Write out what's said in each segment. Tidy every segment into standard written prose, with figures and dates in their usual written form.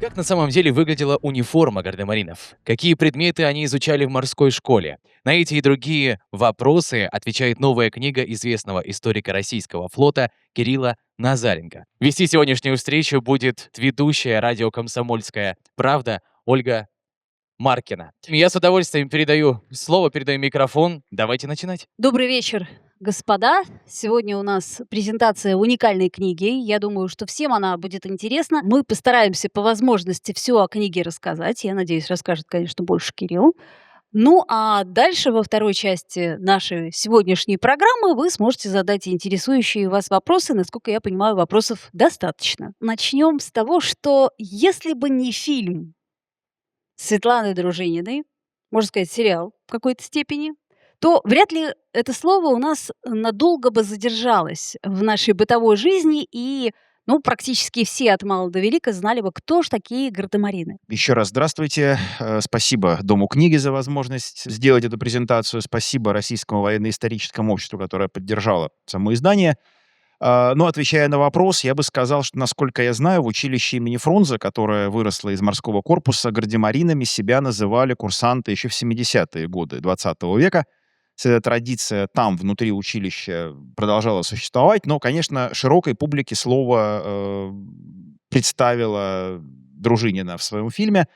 Как на самом деле выглядела униформа гардемаринов? Какие предметы они изучали в морской школе? На эти и другие вопросы отвечает новая книга известного историка российского флота Кирилла Назаренко. Вести сегодняшнюю встречу будет ведущая радио «Комсомольская правда» Ольга Маркина. Я с удовольствием передаю микрофон. Давайте начинать. Добрый вечер, господа. Сегодня у нас презентация уникальной книги. Я думаю, что всем она будет интересна. Мы постараемся по возможности все о книге рассказать. Я надеюсь, расскажет, конечно, больше Кирилл. Ну, а дальше во второй части нашей сегодняшней программы вы сможете задать интересующие вас вопросы. Насколько я понимаю, вопросов достаточно. Начнем с того, что если бы не фильм Светланы Дружининой, можно сказать, сериал в какой-то степени, то вряд ли это слово у нас надолго бы задержалось в нашей бытовой жизни, и практически все от мала до велика знали бы, кто ж такие гардемарины. Еще раз здравствуйте. Спасибо Дому книги за возможность сделать эту презентацию. Спасибо Российскому военно-историческому обществу, которое поддержало само издание. Но отвечая на вопрос, я бы сказал, что, насколько я знаю, в училище имени Фрунзе, которое выросло из морского корпуса, гардемаринами себя называли курсанты еще в 70-е годы 20 века. Эта традиция там, внутри училища, продолжала существовать, но, конечно, широкой публике слово представила Дружинина в своем фильме.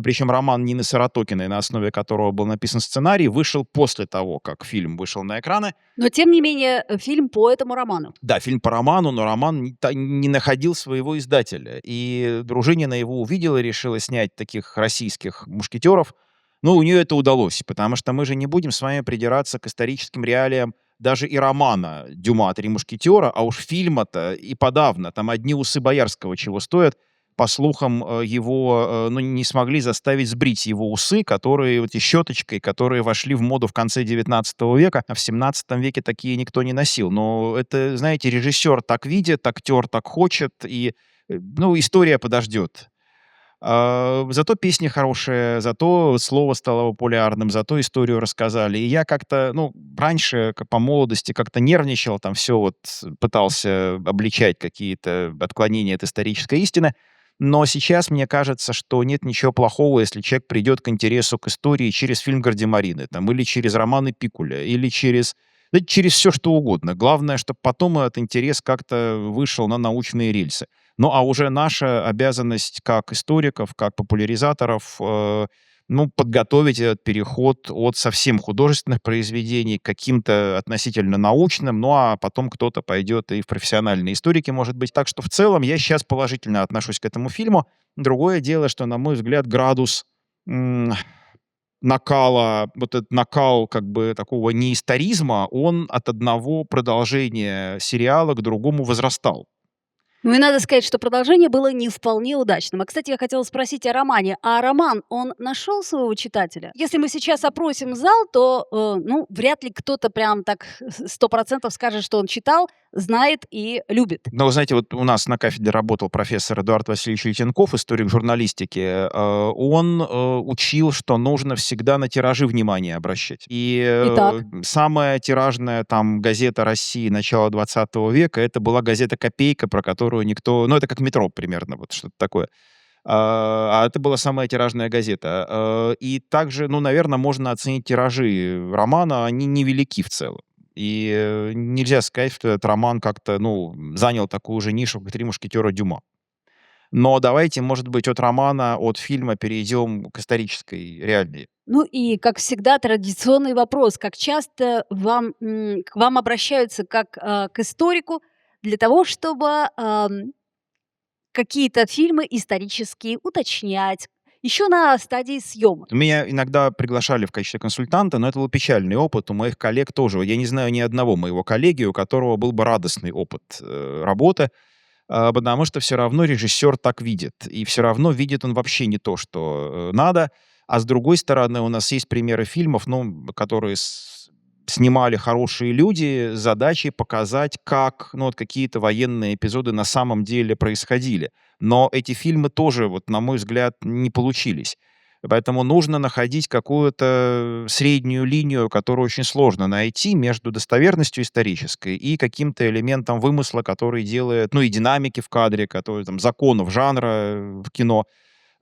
Причем роман Нины Соротокиной, на основе которого был написан сценарий, вышел после того, как фильм вышел на экраны. Но, тем не менее, фильм по этому роману. Да, фильм по роману, но роман не находил своего издателя. И Дружинина его увидела и решила снять таких российских мушкетеров. Но у нее это удалось, потому что мы же не будем с вами придираться к историческим реалиям даже и романа Дюма «Три мушкетера», а уж фильма-то и подавно. Там одни усы Боярского чего стоят. По слухам, его не смогли заставить сбрить его усы, которые вот и щеточкой, которые вошли в моду в конце 19 века, а в 17 веке такие никто не носил. Но это, знаете, режиссер так видит, актер так хочет, и история подождет. Зато песни хорошие, зато слово стало популярным, зато историю рассказали. И я как-то, раньше, по молодости, как-то нервничал, там все вот пытался обличать какие-то отклонения от исторической истины. Но сейчас мне кажется, что нет ничего плохого, если человек придет к интересу к истории через фильм «Гардемарины», там, или через романы Пикуля, или через все, что угодно. Главное, чтобы потом этот интерес как-то вышел на научные рельсы. Ну, а уже наша обязанность как историков, как популяризаторов, подготовить этот переход от совсем художественных произведений к каким-то относительно научным, ну, а потом кто-то пойдет и в профессиональные историки, может быть. Так что в целом я сейчас положительно отношусь к этому фильму. Другое дело, что, на мой взгляд, градус накала, вот этот накал как бы такого неисторизма, он от одного продолжения сериала к другому возрастал. Ну и надо сказать, что продолжение было не вполне удачным. А, кстати, я хотела спросить о романе. А роман, он нашел своего читателя? Если мы сейчас опросим зал, то, вряд ли кто-то прям так 100% скажет, что он читал, знает и любит. Но, вы знаете, вот у нас на кафедре работал профессор Эдуард Васильевич Летенков, историк журналистики. Он учил, что нужно всегда на тиражи внимание обращать. И Итак? самая тиражная там газета России начала 20 века, это была газета «Копейка», про которую никто... это как «Метро» примерно, вот что-то такое. А это была самая тиражная газета. И также, наверное, можно оценить тиражи романа, они невелики в целом. И нельзя сказать, что этот роман как-то, занял такую же нишу, как «Три мушкетера» Дюма. Но давайте, может быть, от романа, от фильма перейдем к исторической реальной. Ну и, как всегда, традиционный вопрос. Как часто к вам обращаются как к историку для того, чтобы какие-то фильмы исторические уточнять, еще на стадии съемок? Меня иногда приглашали в качестве консультанта, но это был печальный опыт. У моих коллег тоже. Я не знаю ни одного моего коллеги, у которого был бы радостный опыт работы, потому что все равно режиссер так видит. И все равно видит он вообще не то, что надо. А с другой стороны, у нас есть примеры фильмов, которые снимали хорошие люди с задачей показать, как какие-то военные эпизоды на самом деле происходили. Но эти фильмы тоже, на мой взгляд, не получились. Поэтому нужно находить какую-то среднюю линию, которую очень сложно найти между достоверностью исторической и каким-то элементом вымысла, который делает, и динамики в кадре, который, законов жанра в кино.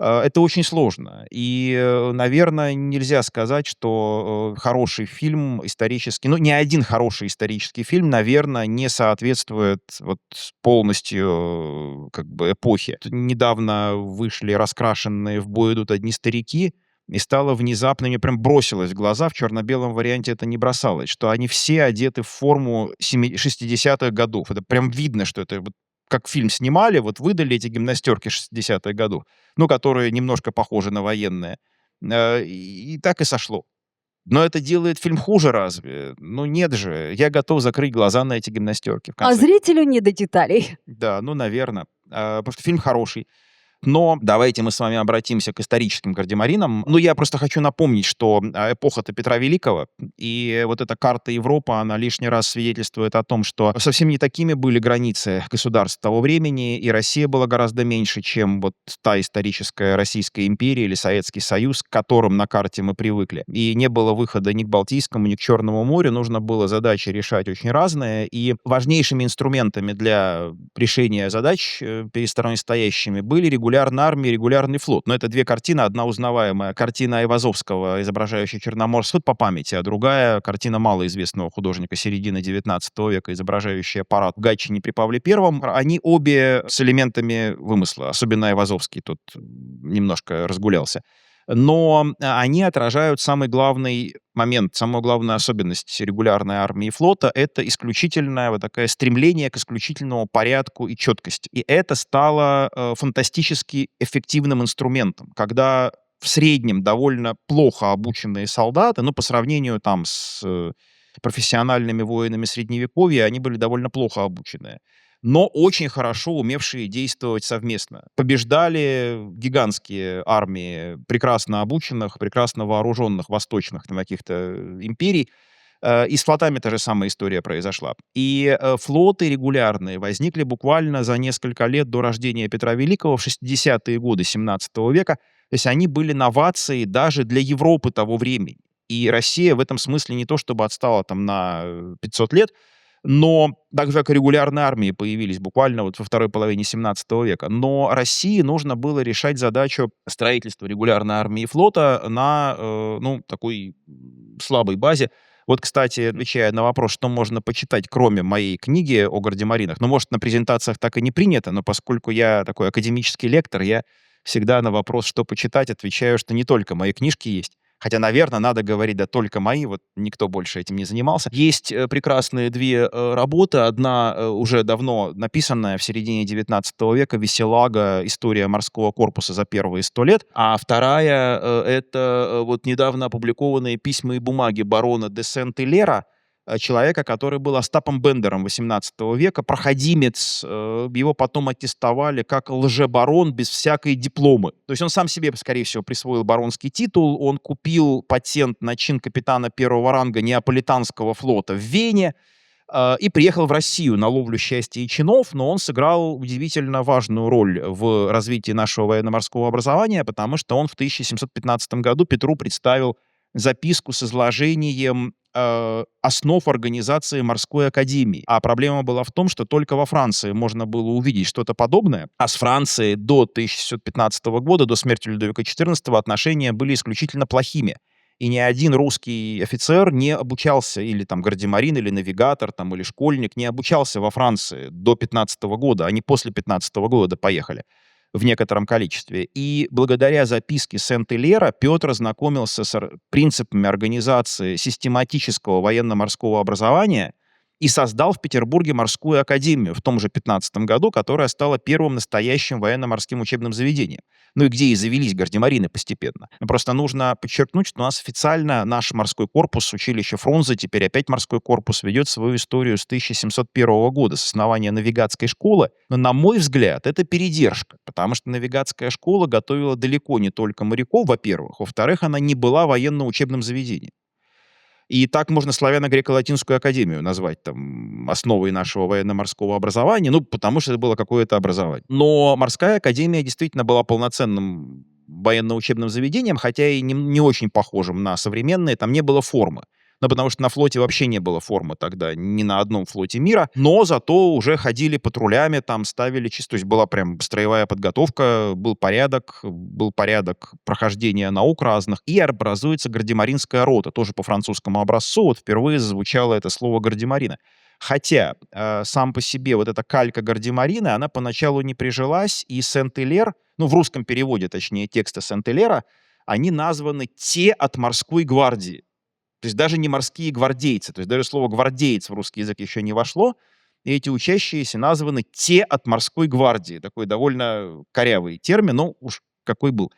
Это очень сложно. И, наверное, нельзя сказать, что хороший фильм исторический, ну, ни один хороший исторический фильм, наверное, не соответствует вот полностью как бы эпохе. Тут недавно вышли раскрашенные «В бой идут одни старики», и стало внезапно, мне прям бросилось в глаза, в черно-белом варианте это не бросалось, что они все одеты в форму 60-х годов. Это прям видно, что это вот как фильм снимали, вот выдали эти гимнастерки 60-х годов, ну, которые немножко похожи на военные. И так и сошло. Но это делает фильм хуже разве? Ну, нет же. Я готов закрыть глаза на эти гимнастерки, в А конце. зрителю не до деталей. Да, ну, наверное. Потому что фильм хороший. Но давайте мы с вами обратимся к историческим гардемаринам. Ну, я просто хочу напомнить, что эпоха-то Петра Великого, и вот эта карта Европы, она лишний раз свидетельствует о том, что совсем не такими были границы государств того времени, и Россия была гораздо меньше, чем вот та историческая Российская империя или Советский Союз, к которым на карте мы привыкли. И не было выхода ни к Балтийскому, ни к Черному морю, нужно было задачи решать очень разные, и важнейшими инструментами для решения задач перед сторонами стоящими были регулярная армия, регулярный флот. Но это две картины. Одна узнаваемая картина Айвазовского, изображающая Черноморский флот по памяти, а другая картина малоизвестного художника середины 19 века, изображающая парад в Гатчине при Павле Первом. Они обе с элементами вымысла, особенно Айвазовский тут немножко разгулялся. Но они отражают самый главный момент, самую главную особенность регулярной армии и флота — это исключительное вот такое стремление к исключительному порядку и четкости. И это стало фантастически эффективным инструментом, когда в среднем довольно плохо обученные солдаты, ну, по сравнению там с профессиональными воинами Средневековья, они были довольно плохо обученные, но очень хорошо умевшие действовать совместно. Побеждали гигантские армии прекрасно обученных, прекрасно вооруженных восточных там, каких-то империй. И с флотами та же самая история произошла. И флоты регулярные возникли буквально за несколько лет до рождения Петра Великого, в 60-е годы 17 века. То есть они были новацией даже для Европы того времени. И Россия в этом смысле не то чтобы отстала там на 500 лет, но так же, как и регулярные армии появились буквально вот во второй половине 17 века. Но России нужно было решать задачу строительства регулярной армии и флота на ну, такой слабой базе. Вот, кстати, отвечая на вопрос, что можно почитать, кроме моей книги о гардемаринах, ну, может, на презентациях так и не принято, но поскольку я такой академический лектор, я всегда на вопрос, что почитать, отвечаю, что не только мои книжки есть. Хотя, наверное, надо говорить, да, только мои, вот никто больше этим не занимался. Есть прекрасные две работы. Одна уже давно написанная, в середине 19 века, «Веселага. История морского корпуса за первые 100 лет». А вторая это вот недавно опубликованные письма и бумаги барона де Сент-Илера, человека, который был Остапом Бендером XVIII века, проходимец. Его потом аттестовали как лжебарон без всякой дипломы. То есть он сам себе, скорее всего, присвоил баронский титул, он купил патент на чин капитана первого ранга Неаполитанского флота в Вене и приехал в Россию на ловлю счастья и чинов, но он сыграл удивительно важную роль в развитии нашего военно-морского образования, потому что он в 1715 году Петру представил записку с изложением основ организации морской академии. А проблема была в том, что только во Франции можно было увидеть что-то подобное, а с Францией до 1615 года, до смерти Людовика XIV, отношения были исключительно плохими. И ни один русский офицер не обучался, или там гардемарин, или навигатор, там, или школьник, не обучался во Франции до 15 года. Они после 15 года поехали в некотором количестве. И благодаря записке Сент-Илера Петр ознакомился с принципами организации систематического военно-морского образования и создал в Петербурге морскую академию в том же 15 году, которая стала первым настоящим военно-морским учебным заведением. Ну и где и завелись гардемарины постепенно. Просто нужно подчеркнуть, что у нас официально наш морской корпус, училище Фрунзе, теперь опять морской корпус, ведет свою историю с 1701 года, с основания навигатской школы. Но, на мой взгляд, это передержка, потому что навигатская школа готовила далеко не только моряков, во-первых. Во-вторых, она не была военно-учебным заведением. И так можно славяно-греко-латинскую академию назвать там основой нашего военно-морского образования, ну, потому что это было какое-то образование. Но морская академия действительно была полноценным военно-учебным заведением, хотя и не очень похожим на современные, там не было формы. Ну, потому что на флоте вообще не было формы тогда, ни на одном флоте мира. Но зато уже ходили патрулями, там ставили чисто. То есть была прям строевая подготовка, был порядок прохождения наук разных. И образуется гардемаринская рота, тоже по французскому образцу. Вот впервые зазвучало это слово гардемарины. Хотя сам по себе вот эта калька гардемарины, она поначалу не прижилась, и Сент-Илер, ну, в русском переводе, точнее, текста Сент-Илера, они названы «те от морской гвардии». То есть даже не морские гвардейцы, то есть даже слово «гвардеец» в русский язык еще не вошло, и эти учащиеся названы «те от морской гвардии». Такой довольно корявый термин, но уж какой был.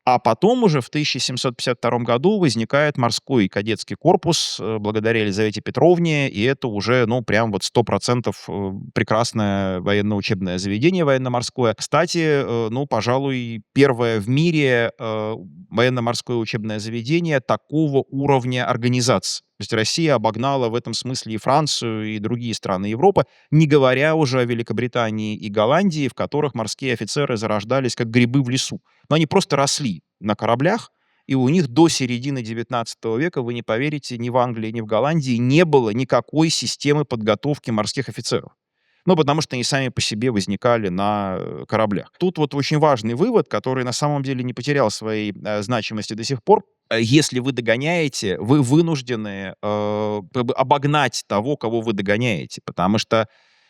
А потом уже в 1752 году возникает морской кадетский корпус благодаря Елизавете Петровне, и это уже, ну, прям вот 100% прекрасное военно-учебное заведение военно-морское. Кстати, ну, пожалуй, первое в мире военно-морское учебное заведение такого уровня организации. То есть Россия обогнала в этом смысле и Францию, и другие страны Европы, не говоря уже о Великобритании и Голландии, в которых морские офицеры зарождались как грибы в лесу. Но они просто росли на кораблях, и у них до середины XIX века, вы не поверите, ни в Англии, ни в Голландии не было никакой системы подготовки морских офицеров. Ну, потому что они сами по себе возникали на кораблях. Тут вот очень важный вывод, который на самом деле не потерял своей значимости до сих пор. Если вы догоняете, вы вынуждены обогнать того, кого вы догоняете, потому что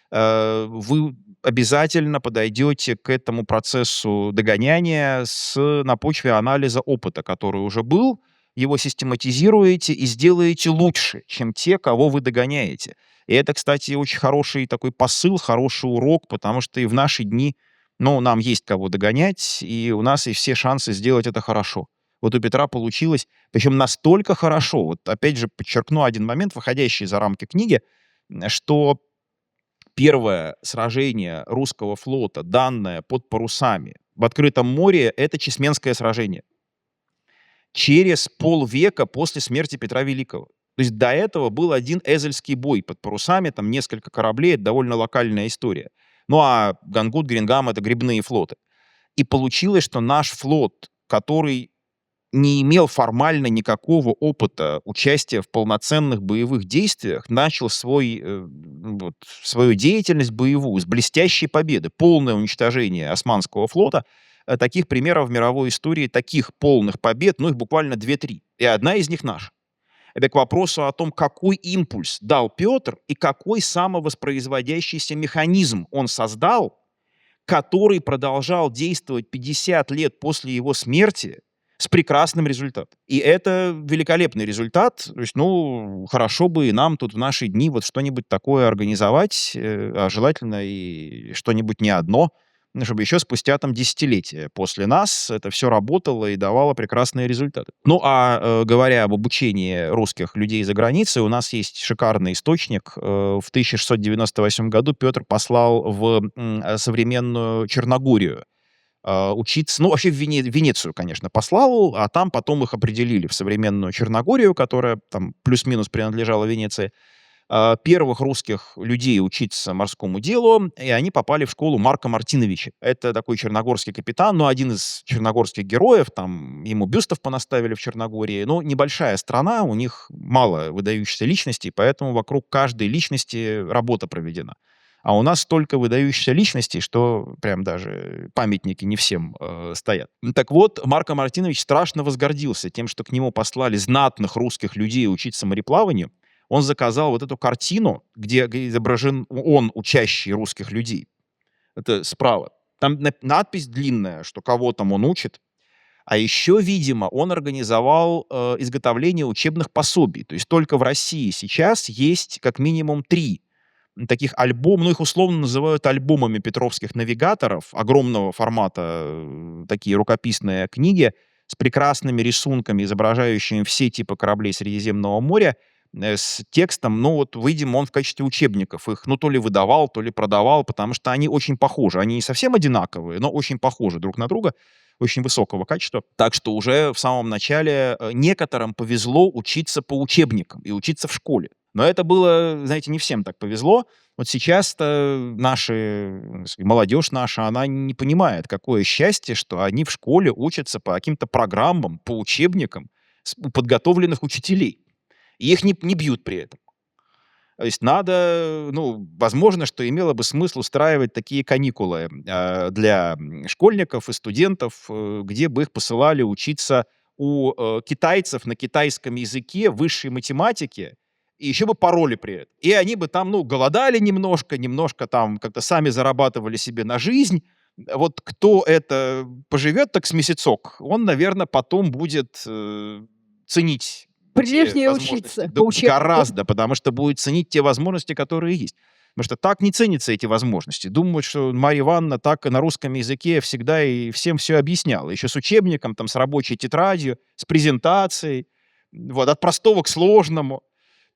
вы обязательно подойдете к этому процессу догоняния на почве анализа опыта, который уже был, его систематизируете и сделаете лучше, чем те, кого вы догоняете. И это, кстати, очень хороший такой посыл, хороший урок, потому что и в наши дни, ну, нам есть кого догонять, и у нас есть все шансы сделать это хорошо. Вот у Петра получилось, причем настолько хорошо. Вот опять же подчеркну один момент, выходящий за рамки книги, что первое сражение русского флота, данное под парусами в открытом море, это Чесменское сражение. Через полвека после смерти Петра Великого. То есть до этого был один Эзельский бой под парусами, там несколько кораблей, это довольно локальная история. Ну а Гангут, Грингам — это грибные флоты. И получилось, что наш флот, который не имел формально никакого опыта участия в полноценных боевых действиях, начал свою деятельность боевую с блестящей победы, полное уничтожение Османского флота. Таких примеров в мировой истории, таких полных побед, ну их буквально 2-3. И одна из них наша. Это к вопросу о том, какой импульс дал Петр и какой самовоспроизводящийся механизм он создал, который продолжал действовать 50 лет после его смерти, с прекрасным результатом. И это великолепный результат. То есть, ну, хорошо бы и нам тут в наши дни вот что-нибудь такое организовать, а желательно и что-нибудь не одно, чтобы еще спустя там десятилетия после нас это все работало и давало прекрасные результаты. Ну, а говоря об обучении русских людей за границей, у нас есть шикарный источник. В 1698 году Петр послал в современную Черногорию учиться, ну, вообще в Венецию, конечно, послал, а там потом их определили в современную Черногорию, которая там плюс-минус принадлежала Венеции, первых русских людей учиться морскому делу, и они попали в школу Марка Мартиновича. Это такой черногорский капитан, ну, один из черногорских героев, там ему бюстов понаставили в Черногории, но небольшая страна, у них мало выдающихся личностей, поэтому вокруг каждой личности работа проведена. А у нас столько выдающихся личностей, что прям даже памятники не всем стоят. Так вот, Марко Мартинович страшно возгордился тем, что к нему послали знатных русских людей учиться мореплаванию. Он заказал вот эту картину, где изображен он, учащий русских людей. Это справа. Там надпись длинная, что кого там он учит. А еще, видимо, он организовал изготовление учебных пособий. То есть только в России сейчас есть как минимум 3 таких альбомов, ну их условно называют альбомами петровских навигаторов, огромного формата, такие рукописные книги с прекрасными рисунками, изображающими все типы кораблей Средиземного моря, с текстом, ну вот, видимо, он в качестве учебников их, ну, то ли выдавал, то ли продавал, потому что они очень похожи. Они не совсем одинаковые, но очень похожи друг на друга, очень высокого качества. Так что уже в самом начале некоторым повезло учиться по учебникам и учиться в школе. Но это было, знаете, не всем так повезло. Вот сейчас-то молодежь наша, она не понимает, какое счастье, что они в школе учатся по каким-то программам, по учебникам у подготовленных учителей. И их не бьют при этом. То есть надо, ну, возможно, что имело бы смысл устраивать такие каникулы для школьников и студентов, где бы их посылали учиться у китайцев на китайском языке высшей математике, и еще бы пароли при этом. И они бы там, ну, голодали немножко там как-то сами зарабатывали себе на жизнь. Вот кто это поживет так с месяцок, он, наверное, потом будет ценить те Прилежнее возможности. учиться Да по учебнику. гораздо, потому что будет ценить те возможности, которые есть. Потому что так не ценятся эти возможности. Думают, что Марья Ивановна так на русском языке всегда и всем все объясняла. Еще с учебником, там, с рабочей тетрадью, с презентацией. Вот, от простого к сложному.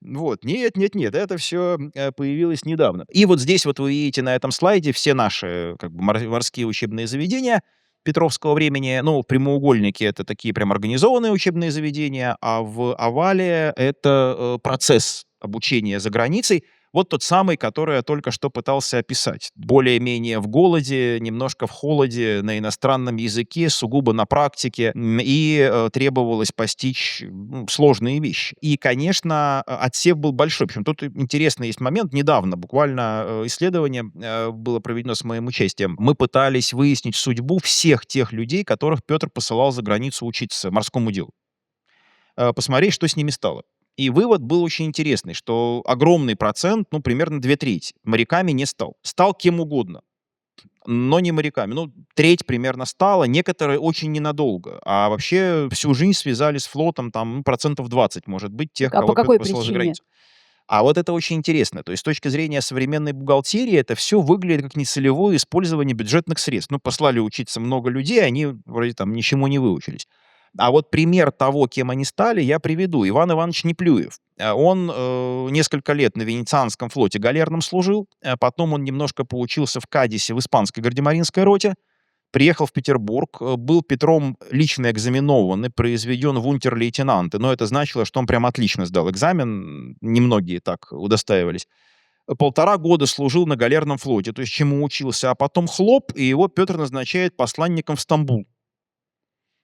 Вот. Нет, это все появилось недавно. И вот здесь вот вы видите на этом слайде все наши как бы морские учебные заведения Петровского времени. Ну, в прямоугольнике это такие прям организованные учебные заведения, а в овале это процесс обучения за границей. Вот тот самый, который я только что пытался описать. Более-менее в голоде, немножко в холоде, на иностранном языке, сугубо на практике. И требовалось постичь сложные вещи. И, конечно, отсев был большой. Причем тут интересный есть момент. Недавно буквально исследование было проведено с моим участием. Мы пытались выяснить судьбу всех тех людей, которых Петр посылал за границу учиться морскому делу. Посмотреть, что с ними стало. И вывод был очень интересный, что огромный процент, ну, примерно 2/3, моряками не стал. Стал кем угодно, но не моряками. Ну, треть примерно стала, некоторые очень ненадолго. А вообще всю жизнь связали с флотом, там, ну, 20%, может быть, тех, А по кого Петр какой послал за причине? границу. А вот это очень интересно. То есть с точки зрения современной бухгалтерии это все выглядит как нецелевое использование бюджетных средств. Ну, послали учиться много людей, они вроде там ничему не выучились. А вот пример того, кем они стали, я приведу. Иван Иванович Неплюев. Он несколько лет на Венецианском флоте галерным служил, потом он немножко поучился в Кадисе в испанской гардемаринской роте, приехал в Петербург, был Петром лично экзаменован и произведен в унтер-лейтенанты, но это значило, что он прям отлично сдал экзамен, немногие так удостаивались. 1,5 года служил на галерном флоте, то есть чему учился, а потом хлоп, и его Петр назначает посланником в Стамбул.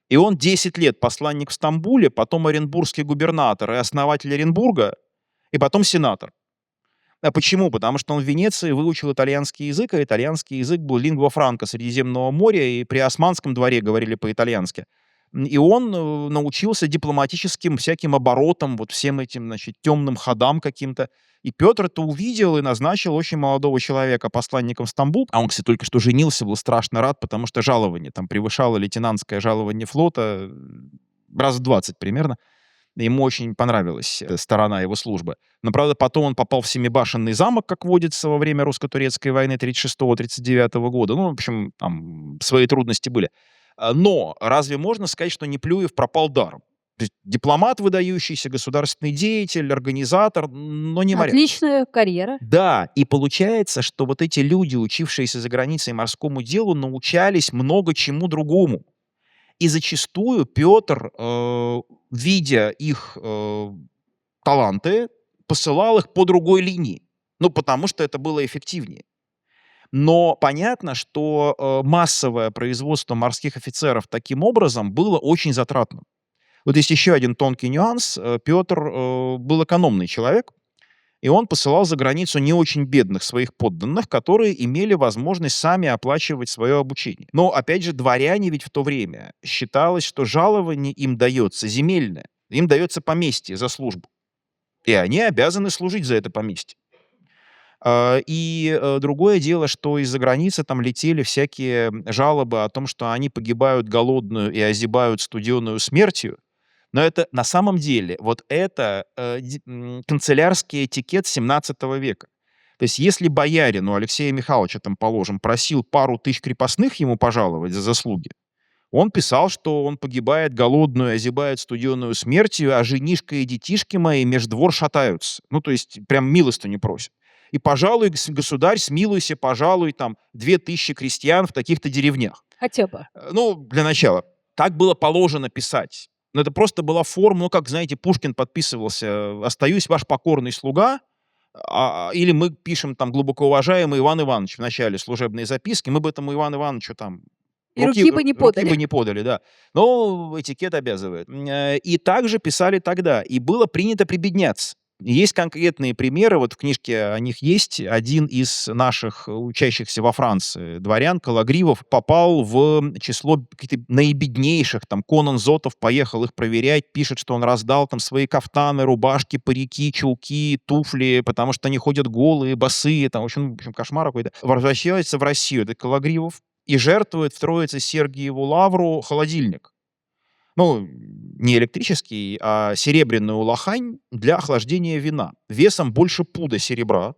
И он 10 лет посланник в Стамбуле, потом оренбургский губернатор и основатель Оренбурга, и потом сенатор. А почему? Потому что он в Венеции выучил итальянский язык, а итальянский язык был лингва франка Средиземного моря, и при османском дворе говорили по-итальянски. И он научился дипломатическим всяким оборотам, вот всем этим, значит, темным ходам каким-то. И Петр это увидел и назначил очень молодого человека посланником в Стамбул. А он, кстати, только что женился, был страшно рад, потому что жалование там превышало лейтенантское жалование флота раз в 20 примерно. Ему очень понравилась сторона его службы. Но, правда, потом он попал в Семибашенный замок, как водится, во время русско-турецкой войны 36-39 года. Ну, в общем, там свои трудности были. Но разве можно сказать, что Неплюев пропал даром? То есть дипломат выдающийся, государственный деятель, организатор, но не моряк. Отличная карьера. Да, и получается, что вот эти люди, учившиеся за границей морскому делу, научались много чему другому. И зачастую Петр, видя их таланты, посылал их по другой линии. Ну, потому что это было эффективнее. Но понятно, что массовое производство морских офицеров таким образом было очень затратным. Вот есть еще один тонкий нюанс. Петр был экономный человек, и он посылал за границу не очень бедных своих подданных, которые имели возможность сами оплачивать свое обучение. Но, опять же, дворяне ведь в то время считалось, что жалование им дается земельное, им дается поместье за службу. И они обязаны служить за это поместье. И другое дело, что из-за границы там летели всякие жалобы о том, что они погибают голодную и озябают студеную смертью. Но это на самом деле вот это канцелярский этикет 17 века. То есть если боярин у Алексея Михайловича, там, положим, просил пару тысяч крепостных ему пожаловать за заслуги, он писал, что он погибает голодную, озябает студеную смертью, а женишка и детишки мои меж двор шатаются. Ну, то есть прям милостыню просят. И, пожалуй, государь, смилуйся, пожалуй, там, 2000 крестьян в таких-то деревнях. Хотя бы. Ну, для начала. Так было положено писать. Но это просто была форма, ну, как, знаете, Пушкин подписывался «Остаюсь ваш покорный слуга», или мы пишем там «Глубоко уважаемый Иван Иванович» в начале служебной записки, мы бы этому Ивану Ивановичу там И руки бы не Руки подали. бы не подали, да. Но этикет обязывает. И также писали тогда. И было принято прибедняться. Есть конкретные примеры, вот в книжке о них есть. Один из наших учащихся во Франции дворян, Калагривов, попал в число каких-то наибеднейших. Там Конан Зотов поехал их проверять, пишет, что он раздал там свои кафтаны, рубашки, парики, чулки, туфли, потому что они ходят голые, босые, там, в общем, кошмар какой-то. Возвращается в Россию, это Калагривов, и жертвует в Троице-Сергиеву лавру холодильник. Ну, не электрический, а серебряную лохань для охлаждения вина. Весом больше пуда серебра,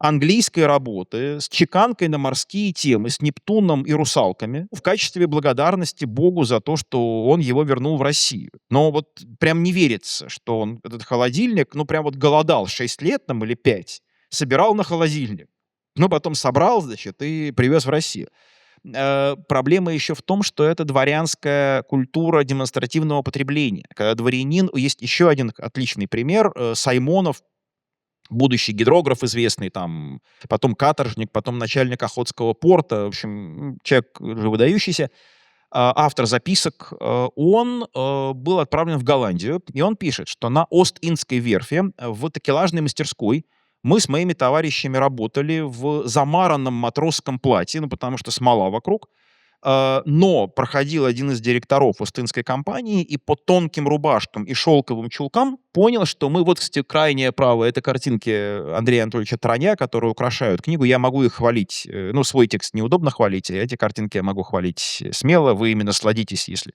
английской работы, с чеканкой на морские темы, с Нептуном и русалками, в качестве благодарности Богу за то, что он его вернул в Россию. Но вот прям не верится, что он этот холодильник, ну, прям вот голодал 6 лет там или 5, собирал на холодильник. Ну, потом собрал, значит, и привез в Россию. Проблема еще в том, что это дворянская культура демонстративного потребления. Когда дворянин... Есть еще один отличный пример. Саймонов, будущий гидрограф известный, там, потом каторжник, потом начальник Охотского порта, в общем, человек уже выдающийся, автор записок, он был отправлен в Голландию, и он пишет, что на Ост-Индской верфи в такелажной мастерской мы с моими товарищами работали в замаранном матросском платье, ну, потому что смола вокруг, но проходил один из директоров Ост-Индской компании и по тонким рубашкам и шелковым чулкам понял, что мы, вот, кстати, крайняя правая, это картинки Андрея Анатольевича Троня, которые украшают книгу, я могу их хвалить, ну, свой текст неудобно хвалить, а эти картинки я могу хвалить смело, вы именно насладитесь, если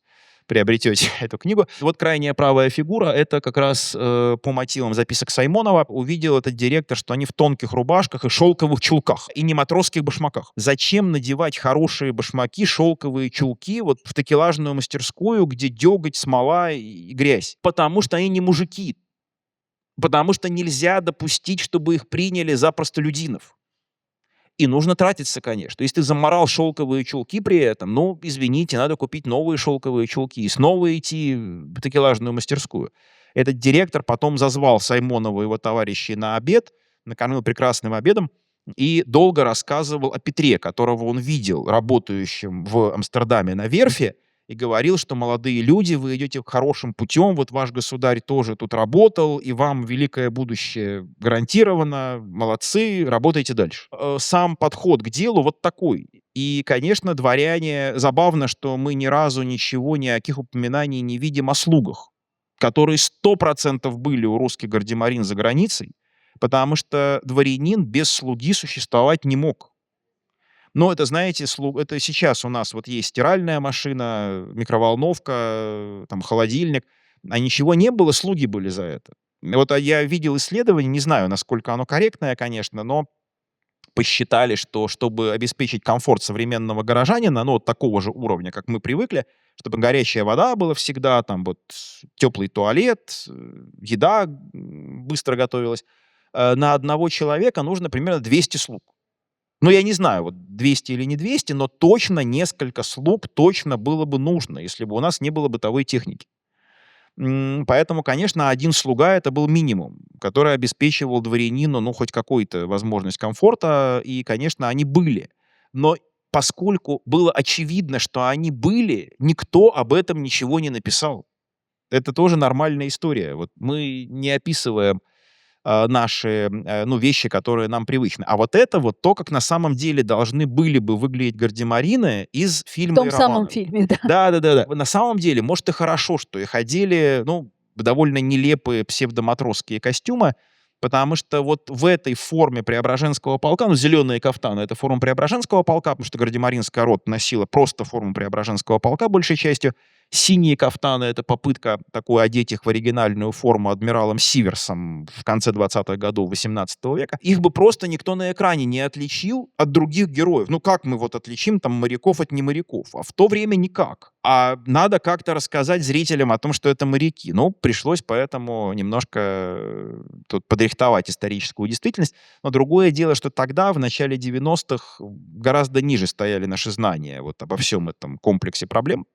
приобретете эту книгу. Вот крайняя правая фигура, это как раз по мотивам записок Саймонова увидел этот директор, что они в тонких рубашках и шелковых чулках, и не матросских башмаках. Зачем надевать хорошие башмаки, шелковые чулки вот в такелажную мастерскую, где деготь, смола и грязь? Потому что они не мужики. Потому что нельзя допустить, чтобы их приняли за простолюдинов. И нужно тратиться, конечно. Если ты заморал шелковые чулки при этом, ну, извините, надо купить новые шелковые чулки и снова идти в такелажную мастерскую. Этот директор потом зазвал Саймонова и его товарищей на обед, накормил прекрасным обедом и долго рассказывал о Петре, которого он видел работающим в Амстердаме на верфи, и говорил, что молодые люди, вы идете хорошим путем, вот ваш государь тоже тут работал, и вам великое будущее гарантировано, молодцы, работайте дальше. Сам подход к делу вот такой. И, конечно, дворяне, забавно, что мы ни разу ничего, никаких упоминаний не видим о слугах, которые 100% были у русских гардемарин за границей, потому что дворянин без слуги существовать не мог. Но это, знаете, это сейчас у нас вот есть стиральная машина, микроволновка, там, холодильник, а ничего не было, слуги были за это. Вот я видел исследование, не знаю, насколько оно корректное, конечно, но посчитали, что чтобы обеспечить комфорт современного горожанина, ну, вот такого же уровня, как мы привыкли, чтобы горячая вода была всегда, там вот теплый туалет, еда быстро готовилась, на одного человека нужно примерно 200 слуг. Ну, я не знаю, вот 200 или не 200, но точно несколько слуг точно было бы нужно, если бы у нас не было бытовой техники. Поэтому, конечно, один слуга — это был минимум, который обеспечивал дворянину, ну, хоть какую-то возможность комфорта, и, конечно, они были. Но поскольку было очевидно, что они были, никто об этом ничего не написал. Это тоже нормальная история. Вот мы не описываем наши, ну, вещи, которые нам привычны. А вот это вот то, как на самом деле должны были бы выглядеть гардемарины из В фильма и том самом романа. фильме, да. Да. На самом деле, может, и хорошо, что их одели, ну, в довольно нелепые псевдоматросские костюмы, потому что вот в этой форме Преображенского полка, ну, зеленые кафтаны — это форма Преображенского полка, потому что гардемаринская рота носила просто форму Преображенского полка большей частью. Синие кафтаны — это попытка такой одеть их в оригинальную форму адмиралом Сиверсом в конце 20-х годов 18 века. Их бы просто никто на экране не отличил от других героев. Ну как мы вот отличим там моряков от не моряков? А в то время никак. А надо как-то рассказать зрителям о том, что это моряки. Ну, пришлось поэтому немножко тут подрихтовать историческую действительность. Но другое дело, что тогда, в начале 90-х, гораздо ниже стояли наши знания вот обо всем этом комплексе проблем.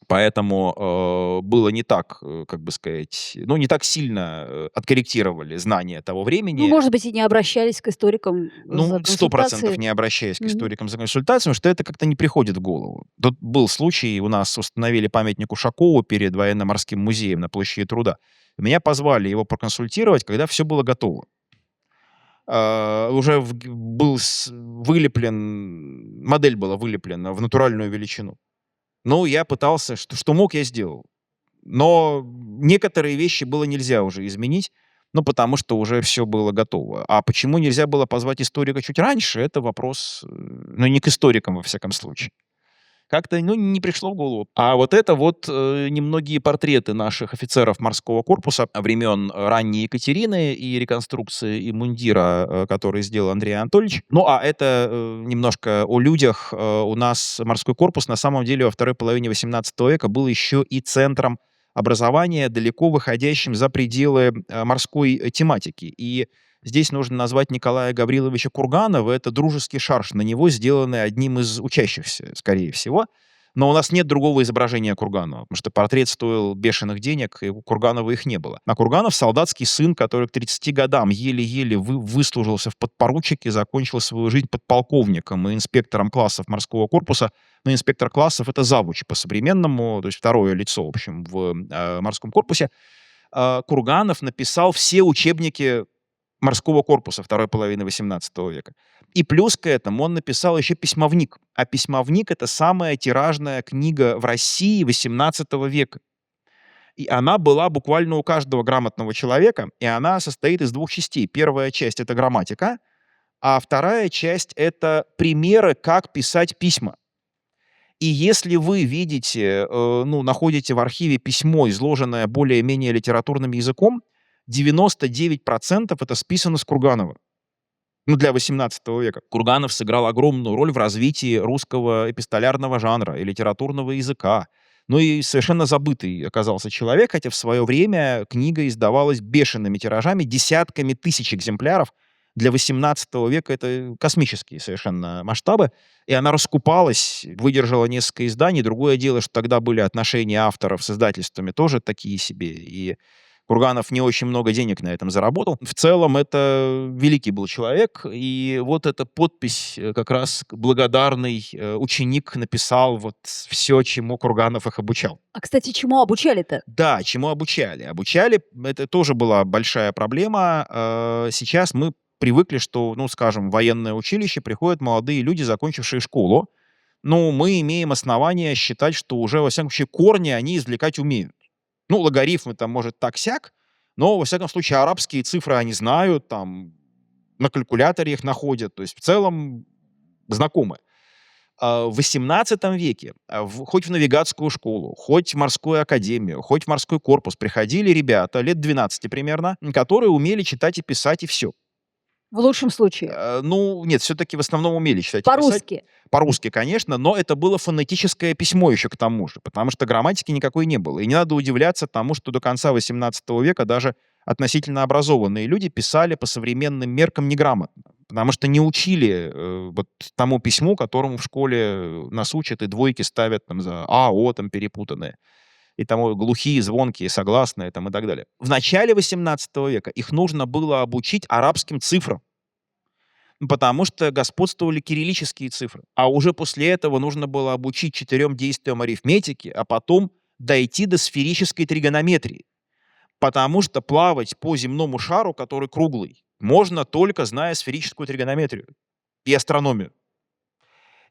Поэтому было не так, как бы сказать, ну, не так сильно откорректировали знания того Ну, времени. может быть, и не обращались к историкам Ну, за 100% консультацией. не обращаясь к Мгм. историкам за консультацией, потому что это как-то не приходит в голову. Тут был случай, у нас установили памятник Ушакову перед военно-морским музеем на площади Труда. Меня позвали его проконсультировать, когда все было готово. Уже был вылеплен, модель была вылеплена в натуральную величину. Ну, я пытался, что мог, я сделал. Но некоторые вещи было нельзя уже изменить, ну, потому что уже все было готово. А почему нельзя было позвать историка чуть раньше, это вопрос, ну, не к историкам, во всяком случае. Как-то, ну, не пришло в голову. А вот это вот немногие портреты наших офицеров морского корпуса времен ранней Екатерины и реконструкции и мундира, который сделал Андрей Анатольевич. Ну, а это немножко о людях. У нас морской корпус на самом деле во второй половине XVIII века был еще и центром образования, далеко выходящим за пределы морской тематики. И здесь нужно назвать Николая Гавриловича Курганова. Это дружеский шарж на него, сделанный одним из учащихся, скорее всего. Но у нас нет другого изображения Курганова, потому что портрет стоил бешеных денег, и у Курганова их не было. А Курганов — солдатский сын, который к 30 годам еле-еле выслужился в подпоручике, закончил свою жизнь подполковником и инспектором классов морского корпуса. Но инспектор классов — это завуч по-современному, то есть второе лицо, в общем, в морском корпусе. Курганов написал все учебники морского корпуса второй половины XVIII века. И плюс к этому он написал еще письмовник. А письмовник — это самая тиражная книга в России XVIII века. И она была буквально у каждого грамотного человека, и она состоит из двух частей. Первая часть — это грамматика, а вторая часть — это примеры, как писать письма. И если вы видите, ну, находите в архиве письмо, изложенное более-менее литературным языком, 99% это списано с Курганова. Ну, для XVIII века. Курганов сыграл огромную роль в развитии русского эпистолярного жанра и литературного языка. Ну и совершенно забытый оказался человек, хотя в свое время книга издавалась бешеными тиражами, десятками тысяч экземпляров. Для XVIII века это космические совершенно масштабы. И она раскупалась, выдержала несколько изданий. Другое дело, что тогда были отношения авторов с издательствами тоже такие себе. И Курганов не очень много денег на этом заработал. В целом, это великий был человек, и вот эта подпись как раз благодарный ученик написал вот все, чему Курганов их обучал. А, кстати, чему обучали-то? Да, чему обучали? Обучали, это тоже была большая проблема. Сейчас мы привыкли, что, ну, скажем, в военное училище приходят молодые люди, закончившие школу. Ну, мы имеем основания считать, что уже, во всяком случае, корни они извлекать умеют. Ну, логарифмы там, может, так-сяк, но, во всяком случае, арабские цифры они знают, там, на калькуляторе их находят, то есть в целом знакомы. В XVIII веке хоть в навигатскую школу, хоть в морскую академию, хоть в морской корпус приходили ребята лет 12 примерно, которые умели читать и писать, и все. В лучшем случае. Ну, нет, все-таки в основном умели читать и писать. По-русски. По-русски, конечно, но это было фонетическое письмо еще к тому же, потому что грамматики никакой не было. И не надо удивляться тому, что до конца XVIII века даже относительно образованные люди писали по современным меркам неграмотно, потому что не учили вот тому письму, которому в школе нас учат, и двойки ставят там за А, О там перепутанные, и тому глухие, звонкие, согласные там и так далее. В начале XVIII века их нужно было обучить арабским цифрам, потому что господствовали кириллические цифры. А уже после этого нужно было обучить 4 действиям арифметики, а потом дойти до сферической тригонометрии. Потому что плавать по земному шару, который круглый, можно только зная сферическую тригонометрию и астрономию.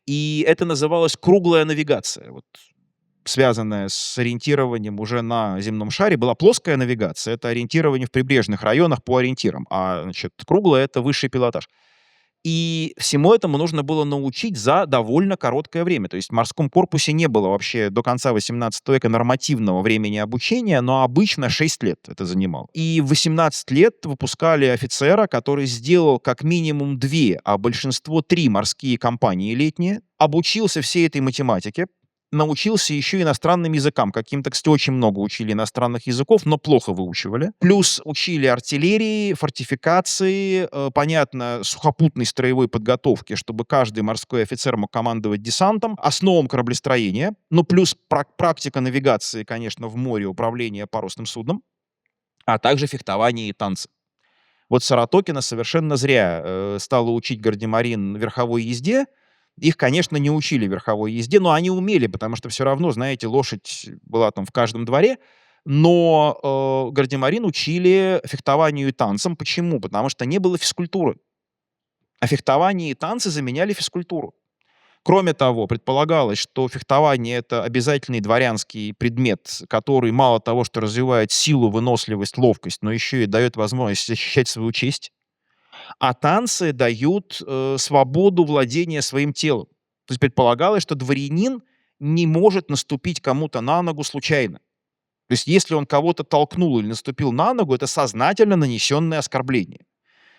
И это называлось круглая навигация. Вот, связанная с ориентированием уже на земном шаре, была плоская навигация. Это ориентирование в прибрежных районах по ориентирам. А, значит, круглая — это высший пилотаж. И всему этому нужно было научить за довольно короткое время. То есть в морском корпусе не было вообще до конца XVIII века нормативного времени обучения, но обычно 6 лет это занимало. И в 18 лет выпускали офицера, который сделал как минимум 2, а большинство 3 морские компании летние, обучился всей этой математике, научился еще иностранным языкам. Каким-то, кстати, очень много учили иностранных языков, но плохо выучивали. Плюс учили артиллерии, фортификации, понятно, сухопутной строевой подготовки, чтобы каждый морской офицер мог командовать десантом, основам кораблестроения, ну, плюс практика навигации, конечно, в море, управление парусным судном, а также фехтование и танцы. Вот Саратокина совершенно зря стала учить гардемарин верховой езде. Их, конечно, не учили верховой езде, но они умели, потому что все равно, знаете, лошадь была там в каждом дворе. Но гардемарин учили фехтованию и танцам. Почему? Потому что не было физкультуры. А фехтование и танцы заменяли физкультуру. Кроме того, предполагалось, что фехтование — это обязательный дворянский предмет, который мало того, что развивает силу, выносливость, ловкость, но еще и дает возможность защищать свою честь. А танцы дают свободу владения своим телом. То есть предполагалось, что дворянин не может наступить кому-то на ногу случайно. То есть если он кого-то толкнул или наступил на ногу, это сознательно нанесенное оскорбление.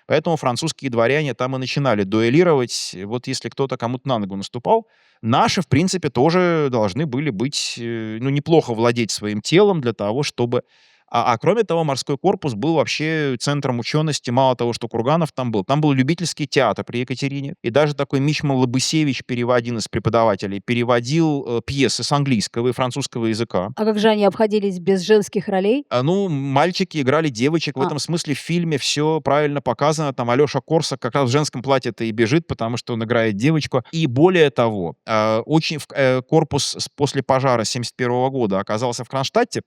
Поэтому французские дворяне там и начинали дуэлировать. Вот если кто-то кому-то на ногу наступал, наши, в принципе, тоже должны были быть, ну, неплохо владеть своим телом для того, чтобы... А кроме того, морской корпус был вообще центром учености. Мало того, что Курганов там был любительский театр при Екатерине. И даже такой Мичман Лобысевич, один из преподавателей, переводил пьесы с английского и французского языка. А как же они обходились без женских ролей? Ну, мальчики играли девочек. В А. этом смысле в фильме все правильно показано. Там Алеша Корсак как раз в женском платье-то и бежит, потому что он играет девочку. И более того, корпус после пожара 1971 года оказался в Кронштадте.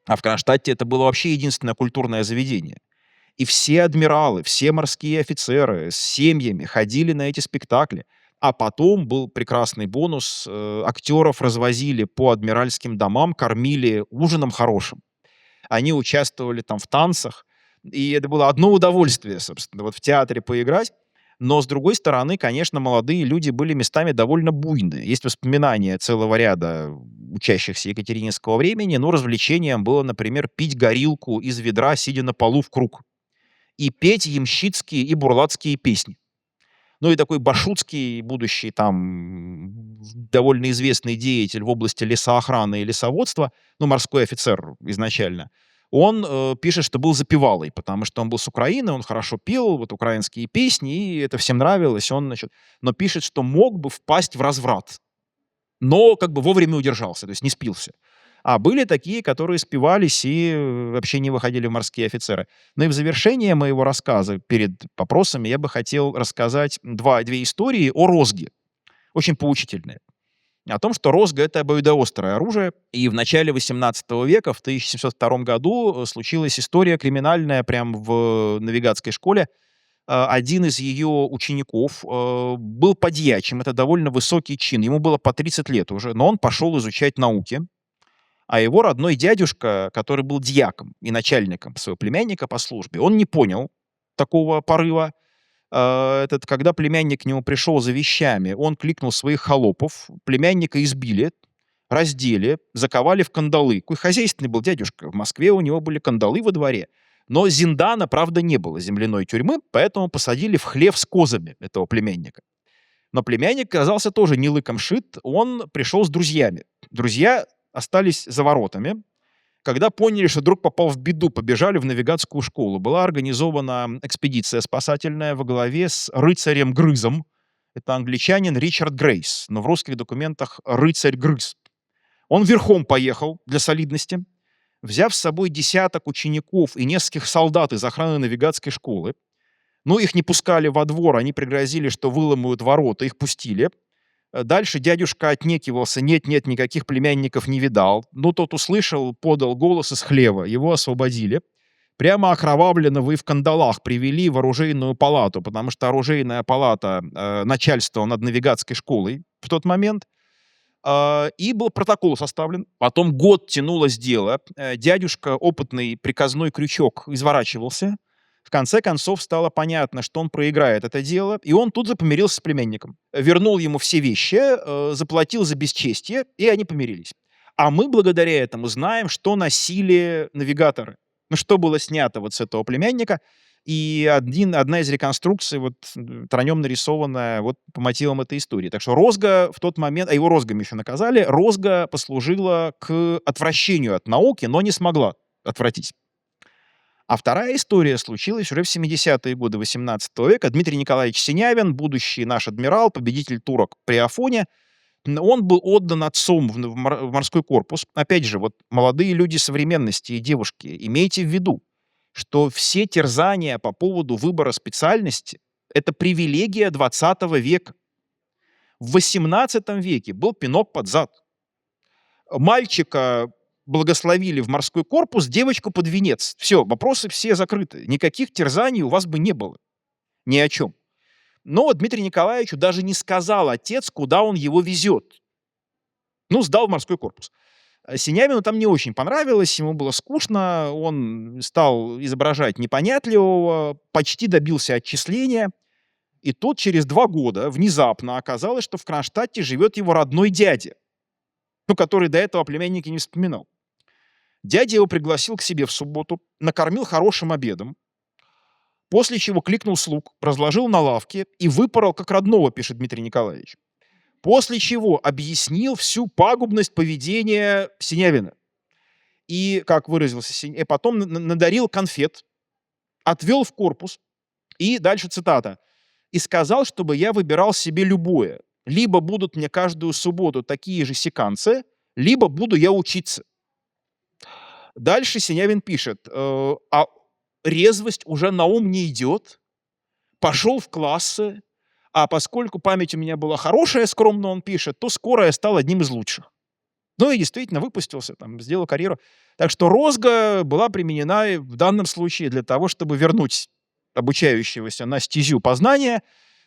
А в Кронштадте это было вообще единственное культурное заведение. И все адмиралы, все морские офицеры с семьями ходили на эти спектакли. А потом был прекрасный бонус. Актеров развозили по адмиральским домам, кормили ужином хорошим. Они участвовали там в танцах. И это было одно удовольствие, собственно, вот в театре поиграть. Но, с другой стороны, конечно, молодые люди были местами довольно буйные. Есть воспоминания целого ряда учащихся екатерининского времени, но развлечением было, например, пить горилку из ведра, сидя на полу в круг, и петь ямщицкие и бурлацкие песни. Ну и такой Башутский, будущий там довольно известный деятель в области лесоохраны и лесоводства, ну, морской офицер изначально, он пишет, что был запевалой, потому что он был с Украины, он хорошо пел вот украинские песни, и это всем нравилось. Но пишет, что мог бы впасть в разврат, но как бы вовремя удержался, то есть не спился. А были такие, которые спивались и вообще не выходили в морские офицеры. Ну и в завершение моего рассказа перед вопросами я бы хотел рассказать две истории о розге, очень поучительные. О том, что розга — это обоюдоострое оружие. И в начале XVIII века, в 1702 году, случилась история криминальная прямо в навигатской школе. Один из ее учеников был подьячим, это довольно высокий чин, ему было по 30 лет уже, но он пошел изучать науки. А его родной дядюшка, который был дьяком и начальником своего племянника по службе, он не понял такого порыва. Когда племянник к нему пришел за вещами, он кликнул своих холопов, племянника избили, раздели, заковали в кандалы. Какой хозяйственный был дядюшка. В Москве у него были кандалы во дворе. Но зиндана, правда, не было, земляной тюрьмы, поэтому посадили в хлев с козами этого племянника. Но племянник оказался тоже не лыком шит, он пришел с друзьями. Друзья остались за воротами. Когда поняли, что друг попал в беду, побежали в навигатскую школу. Была организована экспедиция спасательная во главе с рыцарем Грызом. Это англичанин Ричард Грейс, но в русских документах рыцарь Грыз. Он верхом поехал для солидности, взяв с собой десяток учеников и нескольких солдат из охраны навигатской школы. Но их не пускали во двор, они пригрозили, что выломают ворота, их пустили. Дальше дядюшка отнекивался, нет-нет, никаких племянников не видал. Но тот услышал, подал голос из хлева, его освободили. Прямо окровавленного и в кандалах привели в оружейную палату, потому что оружейная палата начальствовала над навигатской школой в тот момент. И был протокол составлен. Потом год тянулось дело. Дядюшка, опытный приказной крючок, изворачивался. В конце концов стало понятно, что он проиграет это дело, и он тут же помирился с племянником. Вернул ему все вещи, заплатил за бесчестие, и они помирились. А мы благодаря этому знаем, что носили навигаторы. Ну, что было снято вот с этого племянника. И одна из реконструкций, вот на нем нарисованная вот по мотивам этой истории. Так что розга в тот момент, а его розгами еще наказали, розга послужила к отвращению от науки, но не смогла отвратить. А вторая история случилась уже в 70-е годы XVIII века. Дмитрий Николаевич Синявин, будущий наш адмирал, победитель турок при Афоне, он был отдан отцом в морской корпус. Опять же, вот молодые люди современности и девушки, имейте в виду, что все терзания по поводу выбора специальности — это привилегия 20 века. В 18 веке был пинок под зад. Мальчика благословили в морской корпус, девочку под венец. Все, вопросы все закрыты. Никаких терзаний у вас бы не было. Ни о чем. Но Дмитрию Николаевичу даже не сказал отец, куда он его везет. Ну, сдал в морской корпус. Синявину там не очень понравилось, ему было скучно, он стал изображать непонятливого, почти добился отчисления. И тут через 2 года внезапно оказалось, что в Кронштадте живет его родной дядя, ну, который до этого о племяннике не вспоминал. Дядя его пригласил к себе в субботу, накормил хорошим обедом, после чего кликнул слуг, разложил на лавке и выпорол как родного, пишет Дмитрий Николаевич. После чего объяснил всю пагубность поведения Синявина. И, как выразился Синявин, потом надарил конфет, отвел в корпус, и дальше цитата, «И сказал, чтобы я выбирал себе любое. Либо будут мне каждую субботу такие же секанцы, либо буду я учиться». Дальше Синявин пишет, а резвость уже на ум не идет, пошел в классы, а поскольку память у меня была хорошая, скромно он пишет, то скоро я стал одним из лучших. Ну и действительно выпустился, там, сделал карьеру. Так что розга была применена и в данном случае для того, чтобы вернуть обучающегося на стезю познания,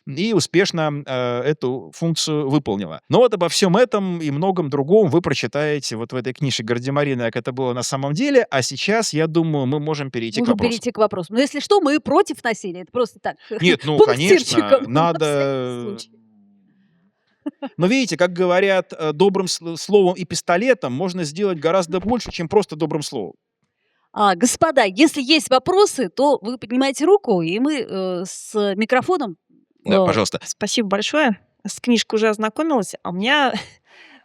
и успешно эту функцию выполнила. Но вот обо всем этом и многом другом вы прочитаете вот в этой книжке Гардемарины, как это было на самом деле. А сейчас, я думаю, мы можем перейти к Можем вопросу. перейти к вопросу. Но если что, мы против насилия. Это просто так. Нет, ну, Пунктирчиком, конечно, на надо... всякий случай. Но видите, как говорят, добрым словом и пистолетом можно сделать гораздо больше, чем просто добрым словом. Господа, если есть вопросы, то вы поднимаете руку, и мы с микрофоном. Да, пожалуйста. Спасибо большое. С книжкой уже ознакомилась. А у меня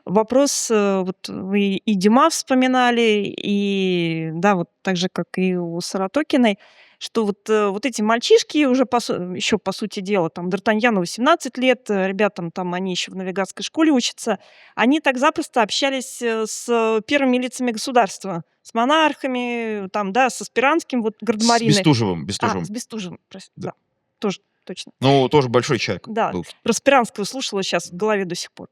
вопрос, вот вы и Дюма вспоминали, и да, вот так же, как и у Саратокиной, что вот эти мальчишки уже еще, по сути дела, там, Д'Артаньяну 18 лет, ребятам там, они еще в навигатской школе учатся, они так запросто общались с первыми лицами государства, с монархами, там, да, с Аспиранским, вот С Гардемариной. Бестужевым. С Бестужевым, Да. да, тоже точно. Ну, тоже большой человек Да, был. про Спиранского слушала сейчас в голове до сих пор.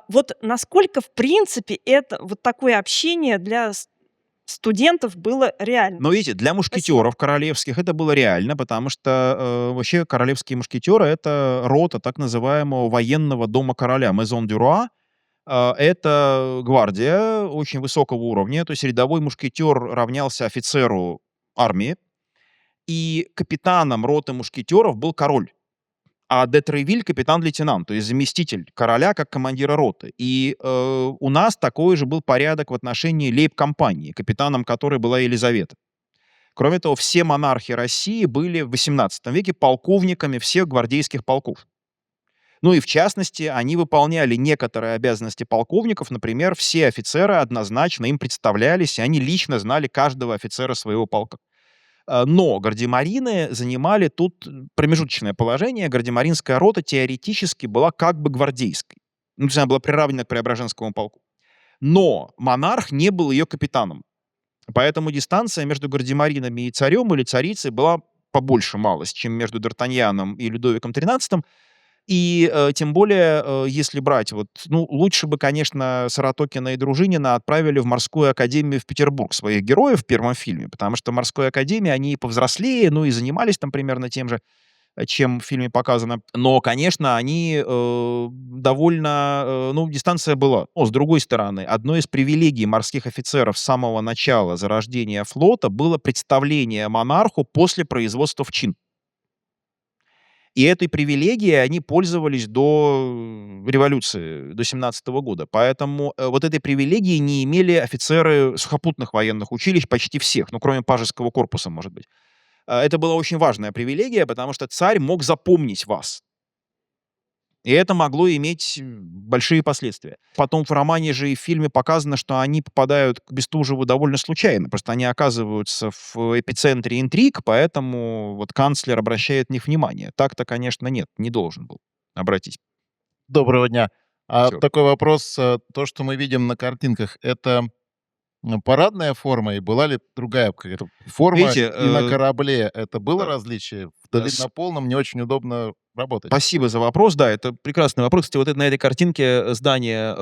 Вот насколько, в принципе, это вот такое общение для студентов было реально? Но видите, для мушкетеров королевских это было реально, потому что вообще королевские мушкетеры — это рота так называемого военного дома короля, Maison du Roi. Это гвардия очень высокого уровня, то есть рядовой мушкетер равнялся офицеру армии, и капитаном роты мушкетеров был король, а де Тревиль — капитан-лейтенант, то есть заместитель короля как командира роты. И у нас такой же был порядок в отношении лейб-компании, капитаном которой была Елизавета. Кроме того, все монархи России были в XVIII веке полковниками всех гвардейских полков. Ну и в частности, они выполняли некоторые обязанности полковников. Например, все офицеры однозначно им представлялись, и они лично знали каждого офицера своего полка. Но гардемарины занимали тут промежуточное положение. Гардемаринская рота теоретически была как бы гвардейской. Ну, то есть она была приравнена к Преображенскому полку. Но монарх не был ее капитаном. Поэтому дистанция между гардемаринами и царем или царицей была побольше малость, чем между Д'Артаньяном и Людовиком XIII. И тем более, если брать, лучше бы, конечно, Саратокина и Дружинина отправили в морскую академию в Петербург своих героев в первом фильме, потому что в морской академии они повзрослее, и занимались там примерно тем же, чем в фильме показано. Но, конечно, они довольно... дистанция была. Но, с другой стороны, одной из привилегий морских офицеров с самого начала зарождения флота было представление монарху после производства в чин. И этой привилегией они пользовались до революции, до 17 года. Поэтому вот этой привилегии не имели офицеры сухопутных военных училищ почти всех, кроме Пажеского корпуса, может быть. Это была очень важная привилегия, потому что царь мог запомнить вас. И это могло иметь большие последствия. Потом в романе же и в фильме показано, что они попадают к Бестужеву довольно случайно. Просто они оказываются в эпицентре интриг, поэтому вот канцлер обращает на них внимание. Так-то, конечно, нет, не должен был обратить. Доброго дня. А Всё. такой вопрос. То, что мы видим на картинках, это парадная форма, и была ли другая какая-то форма? Видите, И на корабле это было э, различие? В с длиннополном не очень удобно работать. Спасибо за вопрос. Да, это прекрасный вопрос. Кстати, вот это на этой картинке здание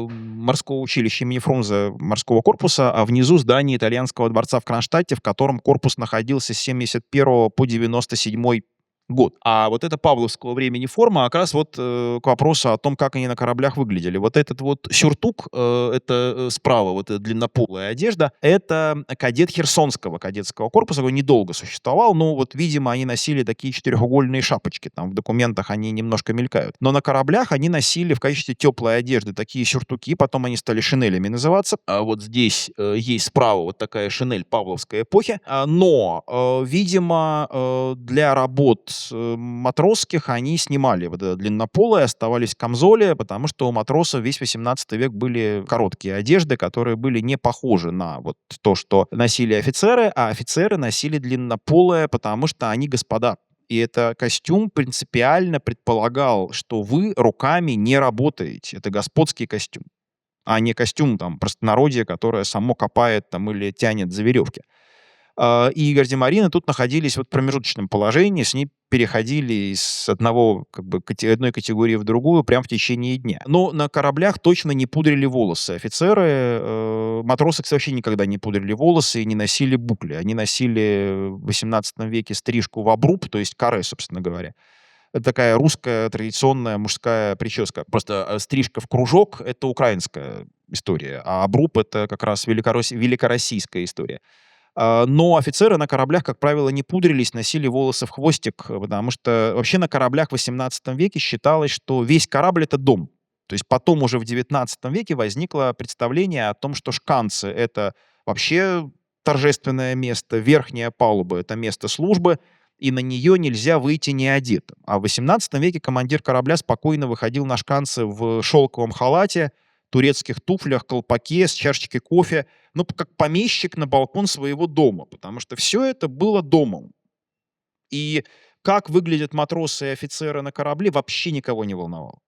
морского училища имени Фрунзе морского корпуса, а внизу здание итальянского дворца в Кронштадте, в котором корпус находился с 71 по 97 год. А вот эта павловского времени форма как раз вот к вопросу о том, как они на кораблях выглядели. Вот этот вот сюртук, это справа, вот эта длиннополая одежда, это кадет Херсонского кадетского корпуса, который недолго существовал, но вот, видимо, они носили такие четырехугольные шапочки, там в документах они немножко мелькают. Но на кораблях они носили в качестве теплой одежды такие сюртуки, потом они стали шинелями называться. А вот здесь есть справа вот такая шинель павловской эпохи, но, видимо, для работ матросских они снимали вот это длиннополое, оставались в камзоле, потому что у матросов весь 18 век были короткие одежды, которые были не похожи на вот то, что носили офицеры, а офицеры носили длиннополое, потому что они господа. И это костюм принципиально предполагал, что вы руками не работаете. Это господский костюм, а не костюм там простонародья, которое само копает там или тянет за веревки. И гардемарины тут находились вот в промежуточном положении, с ней переходили из одной категории в другую прямо в течение дня. Но на кораблях точно не пудрили волосы. Офицеры, матросы, кстати, вообще никогда не пудрили волосы и не носили букли. Они носили в 18 веке стрижку в обруб, то есть каре, собственно говоря. Это такая русская традиционная мужская прическа. Просто стрижка в кружок — это украинская история, а обруб — это как раз великороссийская история. Но офицеры на кораблях, как правило, не пудрились, носили волосы в хвостик, потому что вообще на кораблях в 18 веке считалось, что весь корабль — это дом. То есть потом уже в 19 веке возникло представление о том, что шканцы — это вообще торжественное место, верхняя палуба — это место службы, и на нее нельзя выйти неодетым. А в 18 веке командир корабля спокойно выходил на шканцы в шелковом халате, турецких туфлях, колпаке, с чашечкой кофе, ну, как помещик на балкон своего дома, потому что все это было домом. И как выглядят матросы и офицеры на корабле, вообще никого не волновало.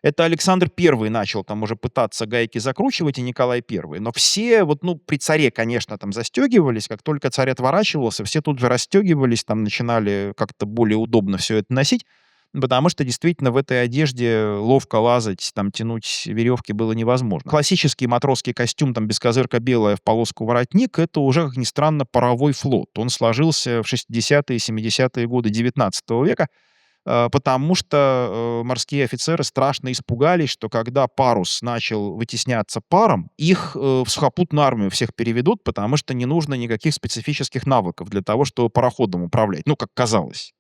Это Александр I начал там уже пытаться гайки закручивать, и Николай I. Но все, вот, ну, при царе, конечно, там застегивались, как только царь отворачивался, все тут же расстегивались, там начинали как-то более удобно все это носить, потому что действительно в этой одежде ловко лазать, там тянуть веревки было невозможно. Классический матросский костюм, там без козырка белая в полоску воротник, это уже, как ни странно, паровой флот. Он сложился в 60-е и 70-е годы 19 века, потому что морские офицеры страшно испугались, что когда парус начал вытесняться паром, их в сухопутную армию всех переведут, потому что не нужно никаких специфических навыков для того, чтобы пароходом управлять, ну, как казалось.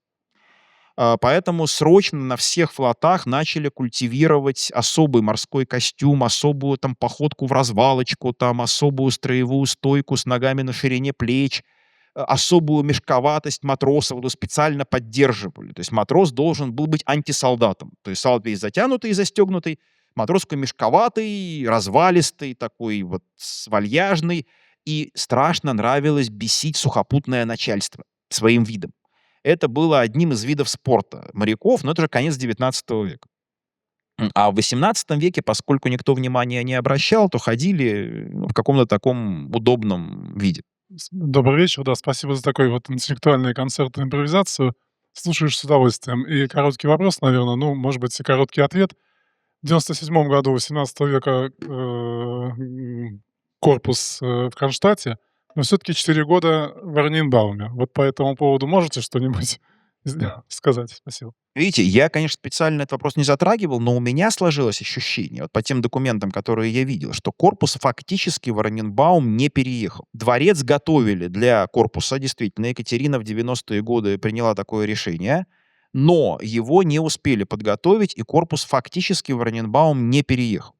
Поэтому срочно на всех флотах начали культивировать особый морской костюм, особую там походку в развалочку, там особую строевую стойку с ногами на ширине плеч, особую мешковатость матросов специально поддерживали. То есть матрос должен был быть антисолдатом. То есть солдат весь затянутый и застегнутый, матрос такой мешковатый, развалистый, такой вот вальяжный. И страшно нравилось бесить сухопутное начальство своим видом. Это было одним из видов спорта моряков, но это уже конец 19 века. А в 18 веке, поскольку никто внимания не обращал, то ходили в каком-то таком удобном виде. Добрый вечер, да, спасибо за такой вот интеллектуальный концерт и импровизацию. Слушаешь с удовольствием. И короткий вопрос, наверное, ну, может быть, и короткий ответ. В 97 году 18 века корпус в Кронштадте, но все-таки 4 года в Орнинбауме. Вот по этому поводу можете что-нибудь сказать? Спасибо. Видите, я, конечно, специально этот вопрос не затрагивал, но у меня сложилось ощущение, вот по тем документам, которые я видел, что корпус фактически в Орнинбаум не переехал. Дворец готовили для корпуса, действительно, Екатерина в 90-е годы приняла такое решение, но его не успели подготовить, и корпус фактически в Орнинбаум не переехал.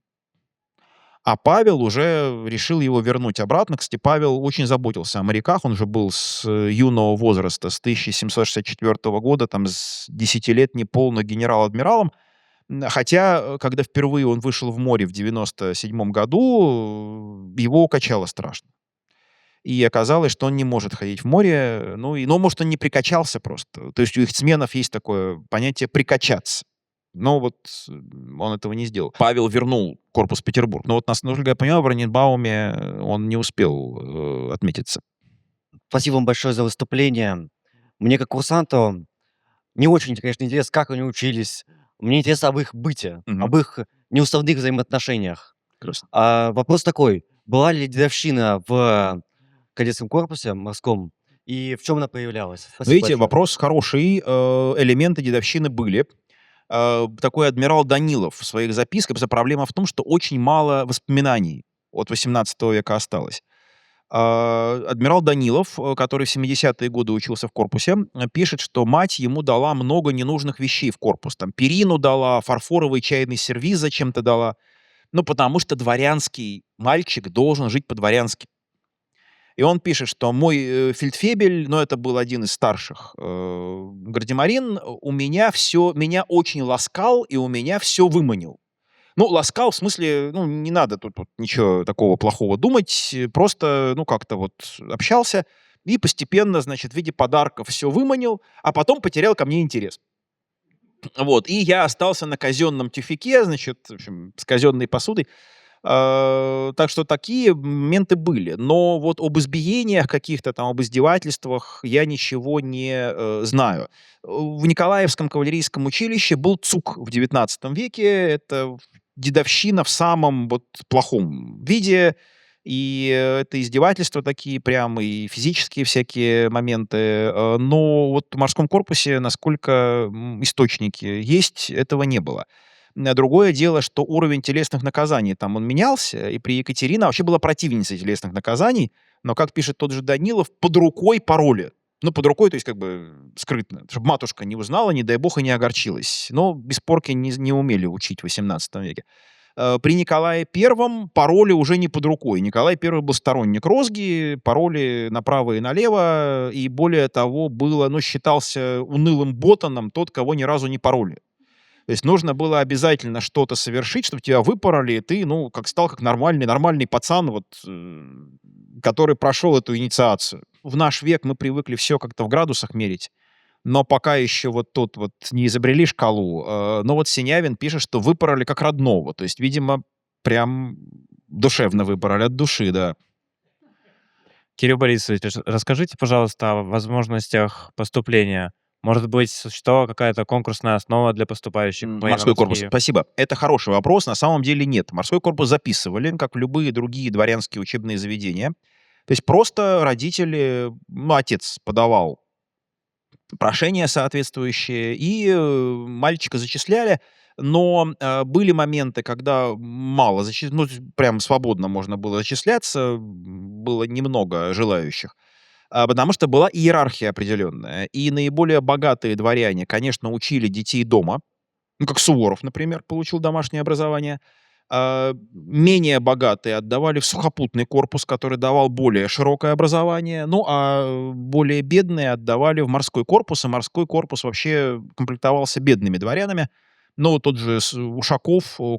А Павел уже решил его вернуть обратно. Кстати, Павел очень заботился о моряках. Он же был с юного возраста, с 1764 года, там, с 10 лет неполно генерал-адмиралом. Хотя, когда впервые он вышел в море в 97 году, его укачало страшно. И оказалось, что он не может ходить в море. Ну, может, он не прикачался просто. То есть у яхтсменов есть такое понятие «прикачаться». Но вот он этого не сделал. Павел вернул корпус Петербург. Но вот, насколько я понимаю, в Раненбауме он не успел отметиться. Спасибо вам большое за выступление. Мне, как курсанту, не очень, конечно, интересно, как они учились. Мне интересно об их быте, об их неуставных взаимоотношениях. Прекрасно. Вопрос такой. Была ли дедовщина в кадетском корпусе морском? И в чем она проявлялась? Спасибо Видите, большое. вопрос хороший. Элементы дедовщины были. Такой адмирал Данилов в своих записках. Просто проблема в том, что очень мало воспоминаний от 18 века осталось. Адмирал Данилов, который в 70-е годы учился в корпусе, пишет, что мать ему дала много ненужных вещей в корпус. Там перину дала, фарфоровый чайный сервиз зачем-то дала. Ну, потому что дворянский мальчик должен жить по-дворянски. И он пишет, что мой фельдфебель, ну, это был один из старших гардемарин, меня очень ласкал и у меня все выманил. Ну, ласкал, в смысле, ну, не надо тут ничего такого плохого думать, просто, ну, как-то вот общался и постепенно, значит, в виде подарков все выманил, а потом потерял ко мне интерес. Вот, и я остался на казенном тюфяке, значит, в общем, с казенной посудой. Так что такие моменты были. Но вот об избиениях каких-то там, об издевательствах я ничего не знаю. В Николаевском кавалерийском училище был ЦУК в XIX веке. Это дедовщина в самом вот плохом виде. И это издевательства такие прям, и физические всякие моменты. Но вот в морском корпусе, насколько источники есть, этого не было. Другое дело, что уровень телесных наказаний там он менялся, и при Екатерине вообще была противницей телесных наказаний, но, как пишет тот же Данилов, под рукой пароли. Ну, под рукой, то есть как бы скрытно, чтобы матушка не узнала, не дай бог, и не огорчилась. Но без порки не умели учить в XVIII веке. При Николае Первом пароли уже не под рукой. Николай I был сторонник розги, пароли направо и налево, и более того, считался унылым ботаном тот, кого ни разу не пароли. То есть нужно было обязательно что-то совершить, чтобы тебя выпороли, и ты, стал как нормальный пацан, который прошел эту инициацию. В наш век мы привыкли все как-то в градусах мерить, но пока еще вот тут вот не изобрели шкалу. Но вот Синявин пишет, что выпороли как родного. То есть, видимо, прям душевно выпороли, от души, да. Кирилл Борисович, расскажите, пожалуйста, о возможностях поступления. Может быть, существовала какая-то конкурсная основа для поступающих в Морской корпус. военно-морские? Спасибо. Это хороший вопрос. На самом деле нет. Морской корпус записывали, как любые другие дворянские учебные заведения. То есть просто родители, отец подавал прошение соответствующее, и мальчика зачисляли. Но были моменты, когда мало прям свободно можно было зачисляться, было немного желающих. Потому что была иерархия определенная. И наиболее богатые дворяне, конечно, учили детей дома. Как Суворов, например, получил домашнее образование. Менее богатые отдавали в сухопутный корпус, который давал более широкое образование. Ну, а более бедные отдавали в морской корпус. И морской корпус вообще комплектовался бедными дворянами. Ну, тот же Ушаков, у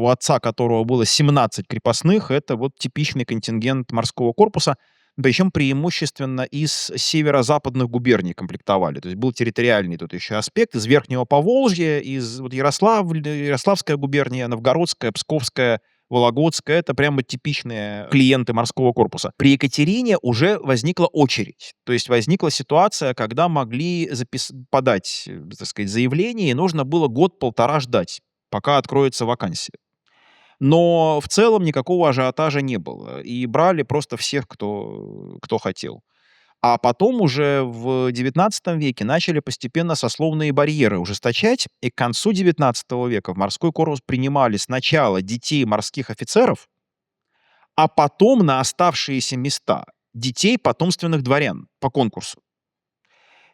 отца которого было 17 крепостных, это вот типичный контингент морского корпуса. Причем преимущественно из северо-западных губерний комплектовали. То есть был территориальный тут еще аспект. Из Верхнего Поволжья, из Ярославская губерния, Новгородская, Псковская, Вологодская. Это прямо типичные клиенты морского корпуса. При Екатерине уже возникла очередь. То есть возникла ситуация, когда могли подать, так сказать, заявление, и нужно было год-полтора ждать, пока откроется вакансия. Но в целом никакого ажиотажа не было. И брали просто всех, кто хотел. А потом уже в XIX веке начали постепенно сословные барьеры ужесточать. И к концу XIX века в морской корпус принимали сначала детей морских офицеров, а потом на оставшиеся места детей потомственных дворян по конкурсу.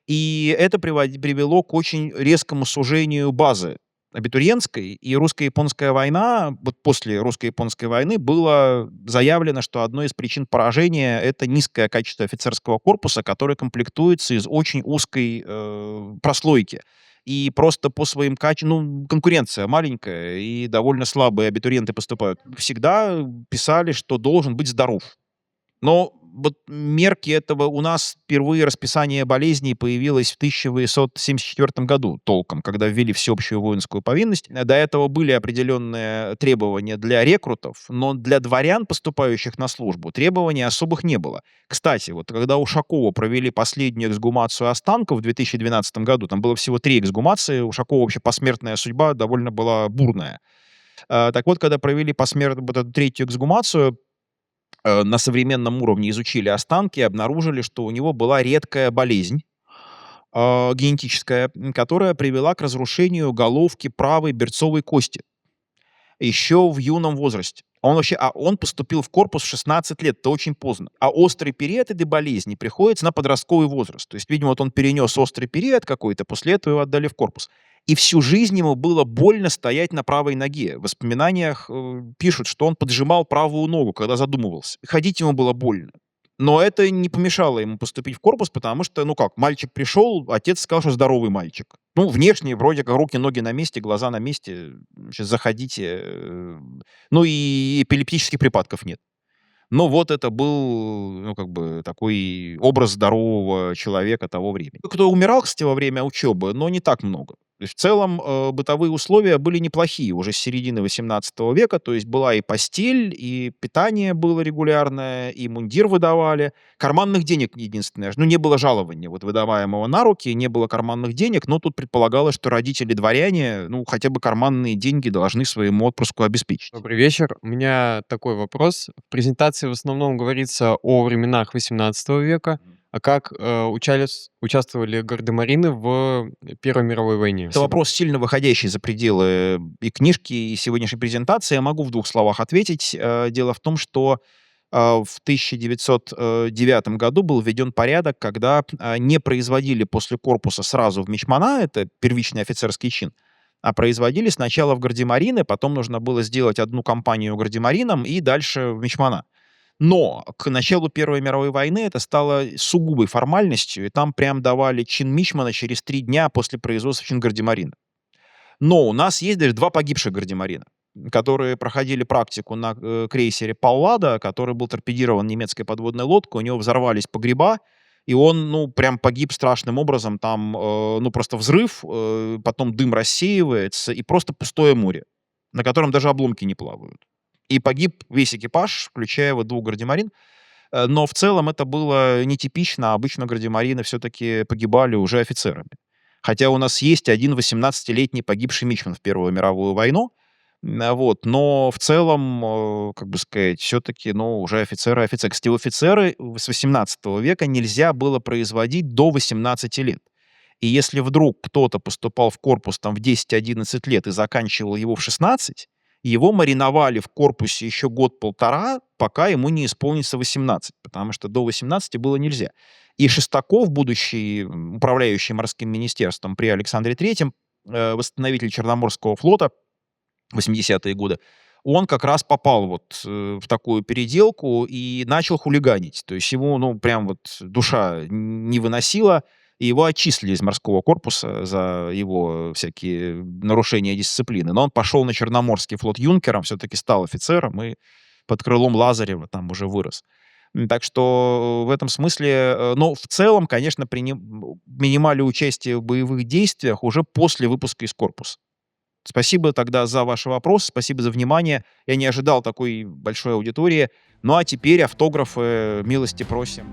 И это привело к очень резкому сужению базы абитуриентской, и русско-японская война, вот после русско-японской войны было заявлено, что одной из причин поражения это низкое качество офицерского корпуса, который комплектуется из очень узкой прослойки. И просто по своим качествам, конкуренция маленькая, и довольно слабые абитуриенты поступают. Всегда писали, что должен быть здоров. Но вот мерки этого у нас впервые расписание болезней появилось в 1874 году толком, когда ввели всеобщую воинскую повинность. До этого были определенные требования для рекрутов, но для дворян, поступающих на службу, требований особых не было. Кстати, вот когда Ушакова провели последнюю эксгумацию останков в 2012 году, там было всего 3 эксгумации, у Ушакова вообще посмертная судьба довольно была бурная. Так вот, когда провели посмертную вот эту 3-ю эксгумацию, на современном уровне изучили останки и обнаружили, что у него была редкая болезнь генетическая, которая привела к разрушению головки правой берцовой кости еще в юном возрасте. Он поступил в корпус в 16 лет, это очень поздно. А острый период этой болезни приходится на подростковый возраст. То есть, видимо, вот он перенес острый период какой-то, после этого его отдали в корпус. И всю жизнь ему было больно стоять на правой ноге. В воспоминаниях пишут, что он поджимал правую ногу, когда задумывался. Ходить ему было больно. Но это не помешало ему поступить в корпус, потому что, мальчик пришел, отец сказал, что здоровый мальчик. Внешне вроде как руки, ноги на месте, глаза на месте. Сейчас заходите. И эпилептических припадков нет. Но вот это был, такой образ здорового человека того времени. Кто умирал, кстати, во время учебы, но не так много. То есть в целом бытовые условия были неплохие уже с середины 18 века, то есть была и постель, и питание было регулярное, и мундир выдавали. Карманных денег единственное, не было жалования выдаваемого на руки, не было карманных денег, но тут предполагалось, что родители-дворяне, хотя бы карманные деньги должны своему отпрыску обеспечить. Добрый вечер. У меня такой вопрос. В презентации в основном говорится о временах 18 века. А как участвовали гардемарины в Первой мировой войне? Это вопрос, сильно выходящий за пределы и книжки, и сегодняшней презентации. Я могу в 2 словах ответить. Дело в том, что в 1909 году был введен порядок, когда не производили после корпуса сразу в мичмана, это первичный офицерский чин, а производили сначала в гардемарины, потом нужно было сделать одну кампанию гардемарином и дальше в мичмана. Но к началу Первой мировой войны это стало сугубой формальностью, и там прям давали чин мичмана через 3 дня после производства чин гардемарина. Но у нас есть даже 2 погибших гардемарина, которые проходили практику на крейсере «Паллада», который был торпедирован немецкой подводной лодкой, у него взорвались погреба, и он, прям погиб страшным образом, там, просто взрыв, потом дым рассеивается, и просто пустое море, на котором даже обломки не плавают. И погиб весь экипаж, включая 2 гардемарин. Но в целом это было нетипично. Обычно гардемарины все-таки погибали уже офицерами. Хотя у нас есть один 18-летний погибший мичман в Первую мировую войну. Но в целом, все-таки, уже офицеры. Кстати, офицеры с 18 века нельзя было производить до 18 лет. И если вдруг кто-то поступал в корпус в 10-11 лет и заканчивал его в 16, его мариновали в корпусе еще 1-1.5, пока ему не исполнится 18, потому что до 18 было нельзя. И Шестаков, будущий управляющий морским министерством при Александре III, восстановитель Черноморского флота в 80-е годы, он как раз попал в такую переделку и начал хулиганить. То есть ему, прям душа не выносила, и его отчислили из морского корпуса за его всякие нарушения дисциплины. Но он пошел на Черноморский флот юнкером, все-таки стал офицером и под крылом Лазарева там уже вырос. Так что в этом смысле, в целом, конечно, принимали участие в боевых действиях уже после выпуска из корпуса. Спасибо тогда за ваш вопрос, спасибо за внимание. Я не ожидал такой большой аудитории. Ну а теперь автографы, милости просим.